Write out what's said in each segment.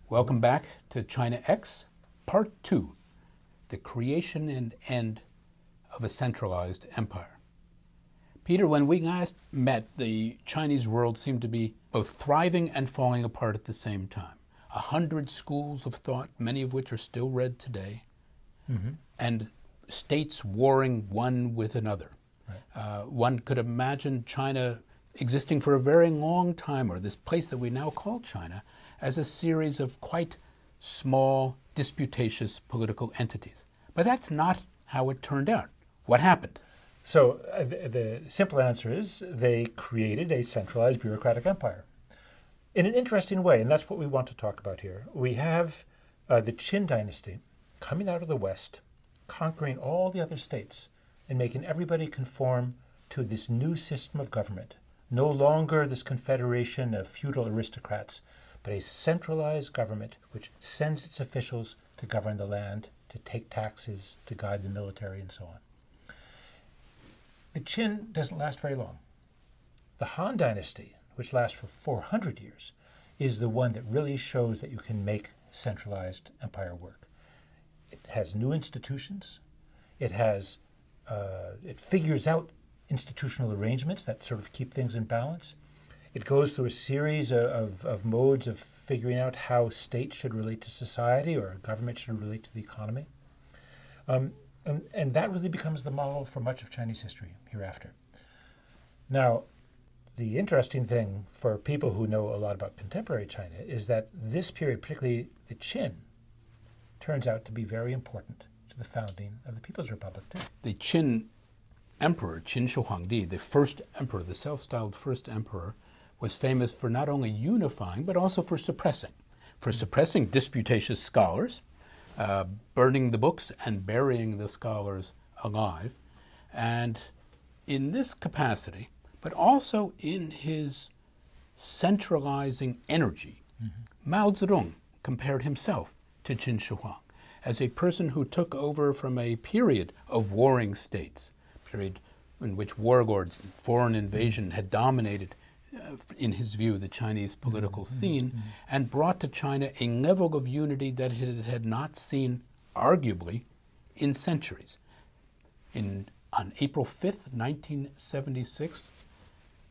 Welcome back to China X, Part 2, the creation and end of a centralized empire. Peter, when we last met, the Chinese world seemed to be both thriving and falling apart at the same time. 100 schools of thought, many of which are still read today, and states warring one with another. Right. One could imagine China existing for a very long time, or this place that we now call China, as a series of quite small, disputatious political entities. But that's not how it turned out. What happened? So the simple answer is they created a centralized bureaucratic empire in an interesting way, and that's what we want to talk about here. We have the Qin dynasty coming out of the West, conquering all the other states and making everybody conform to this new system of government. No longer this confederation of feudal aristocrats, but a centralized government which sends its officials to govern the land, to take taxes, to guide the military, and so on. The Qin doesn't last very long. The Han dynasty, which lasts for 400 years, is the one that really shows that you can make centralized empire work. It has new institutions. It has, it figures out institutional arrangements that sort of keep things in balance. It goes through a series of modes of figuring out how states should relate to society or government should relate to the economy. And that really becomes the model for much of Chinese history hereafter. Now, the interesting thing for people who know a lot about contemporary China is that this period, particularly the Qin, turns out to be very important to the founding of the People's Republic too. The Qin emperor, Qin Shi Huangdi, the first emperor, the self-styled first emperor, was famous for not only unifying, but also for suppressing disputatious scholars, burning the books and burying the scholars alive. And in this capacity, but also in his centralizing energy, Mao Zedong compared himself to Qin Shi Huang as a person who took over from a period of warring states, period in which warlords, foreign invasion had dominated, in his view, the Chinese political scene, and brought to China a level of unity that it had not seen, arguably, in centuries. On April 5th, 1976,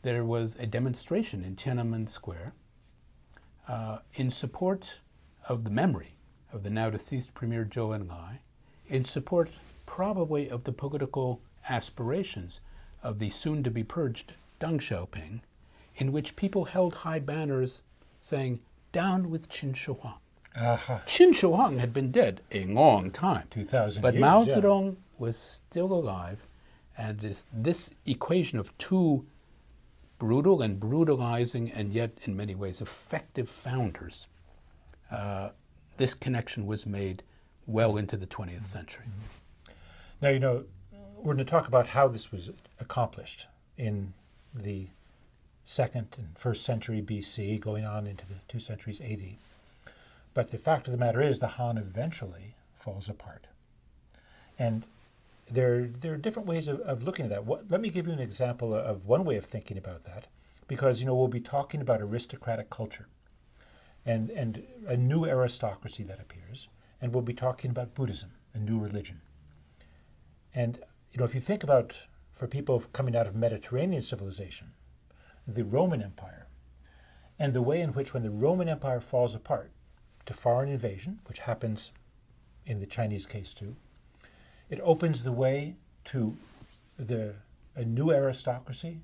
there was a demonstration in Tiananmen Square in support of the memory of the now deceased Premier Zhou Enlai, in support probably of the political aspirations of the soon-to-be purged Deng Xiaoping, in which people held high banners saying, "Down with Qin Shi Huang." Qin Shi Huang had been dead a long time, 2,000 but years, Mao Zedong was still alive, and this equation of two brutal and brutalizing and yet in many ways effective founders, this connection was made well into the 20th century. Now, you know, we're going to talk about how this was accomplished in the 2nd and 1st century BC, going on into the 2 centuries AD. But the fact of the matter is the Han eventually falls apart. And there are different ways of looking at that. Let me give you an example of one way of thinking about that, because, you know, we'll be talking about aristocratic culture and a new aristocracy that appears, and we'll be talking about Buddhism, a new religion. And, you know, if you think about, for people coming out of Mediterranean civilization, the Roman Empire, and the way in which when the Roman Empire falls apart to foreign invasion, which happens in the Chinese case too, it opens the way to a new aristocracy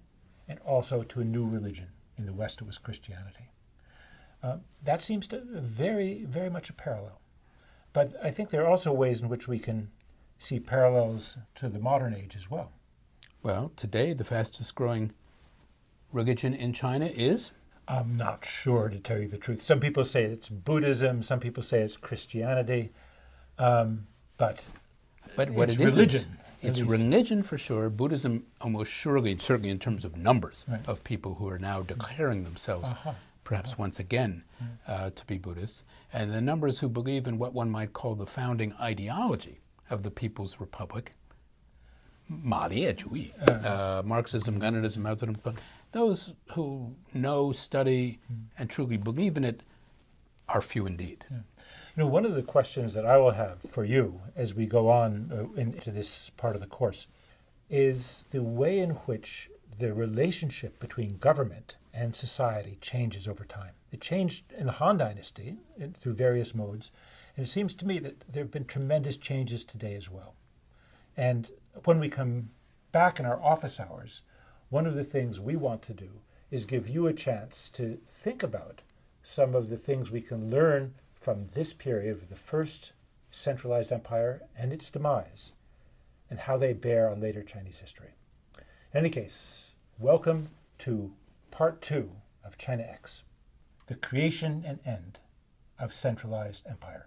and also to a new religion. In the West, it was Christianity. That seems to very, very much a parallel. But I think there are also ways in which we can see parallels to the modern age as well. Well, today the fastest growing religion in China is? I'm not sure, to tell you the truth. Some people say it's Buddhism, some people say it's Christianity, but what it's it is, religion. It's religion for sure. Buddhism almost surely, certainly in terms of numbers of people who are now declaring themselves perhaps once again to be Buddhists, and the numbers who believe in what one might call the founding ideology of the People's Republic, Marxism, Leninism, Mao Zedong, those who know, study, and truly believe in it are few indeed. Yeah. You know, one of the questions that I will have for you as we go on into this part of the course is the way in which the relationship between government and society changes over time. It changed in the Han Dynasty through various modes, and it seems to me that there have been tremendous changes today as well. And when we come back in our office hours, one of the things we want to do is give you a chance to think about some of the things we can learn from this period of the first centralized empire and its demise, and how they bear on later Chinese history. In any case, welcome to part 2 of China X, the creation and end of centralized empire.